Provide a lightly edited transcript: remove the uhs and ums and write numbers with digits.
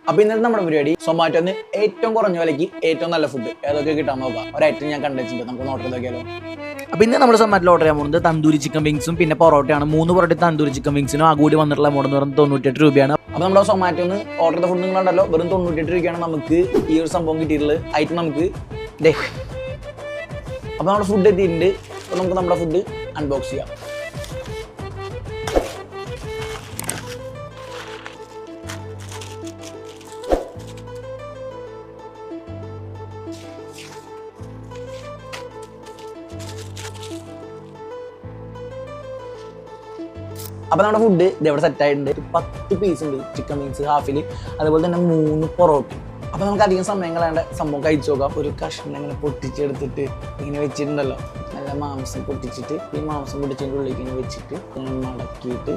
അപ്പൊ ഇന്നത്തെ നമ്മുടെ പരിപാടി സൊമാറ്റോന്ന് ഏറ്റവും കുറഞ്ഞ വിലയ്ക്ക് ഏറ്റവും നല്ല ഫുഡ് ഏതൊക്കെ കിട്ടാൻ നോക്കാം. ഒരു ഐറ്റം ഞാൻ കണ്ടുവച്ചിട്ടുണ്ട്, നമുക്ക് ഓർഡർ ചെയ്തോക്കിയാലോ. അപ്പൊ ഇന്ന് നമ്മൾ സൊമാറ്റോയിൽ ഓർഡർ ചെയ്യാൻ പോകുന്നത് തന്തൂരി ചിക്കൻ വിങ്സും പിന്നെ പൊറോട്ടയാണ്. 3 പൊറോട്ട തന്തൂരി ചിക്കൻ വിങ്സിനും ആ കൂടി വന്നിട്ടുള്ള എമൗണ്ട് എന്ന് പറയുന്നത് 98 രൂപയാണ്. അപ്പൊ നമ്മുടെ സൊമാറ്റോന്ന് ഓർഡർ ചെയ്ത ഫുഡ് നിങ്ങളുണ്ടല്ലോ, വെറും 98 രൂപയ്ക്കാണ് നമുക്ക് ഈ ഒരു സംഭവം കിട്ടിയിട്ടുള്ളത്. ഐറ്റം നമുക്ക് അപ്പൊ നമ്മുടെ ഫുഡ് എത്തിയിട്ടുണ്ട്. അപ്പൊ നമുക്ക് നമ്മുടെ ഫുഡ് അൺബോക്സ് ചെയ്യാം. അപ്പോൾ നമ്മുടെ ഫുഡ് ഇതെവിടെ സെറ്റായിട്ടുണ്ട്. 10 പീസ് ഉണ്ട് ചിക്കൻ വിങ്സ് ഹാഫിൽ, അതുപോലെ തന്നെ 3 പൊറോട്ട. അപ്പോൾ നമുക്ക് അധികം സമയം കളയാണ്ട് സംഭവം കഴിച്ചു നോക്കാം. ഒരു കഷ്ണം ഇങ്ങനെ പൊട്ടിച്ചെടുത്തിട്ട് ഇങ്ങനെ വെച്ചിട്ടുണ്ടല്ലോ, നല്ല മാംസം പൊട്ടിച്ചിട്ട് ഈ മാംസം പൊട്ടിച്ചതിൻ്റെ ഉള്ളിലേക്ക് ഇങ്ങനെ വെച്ചിട്ട് ഇങ്ങനെ മടക്കിയിട്ട്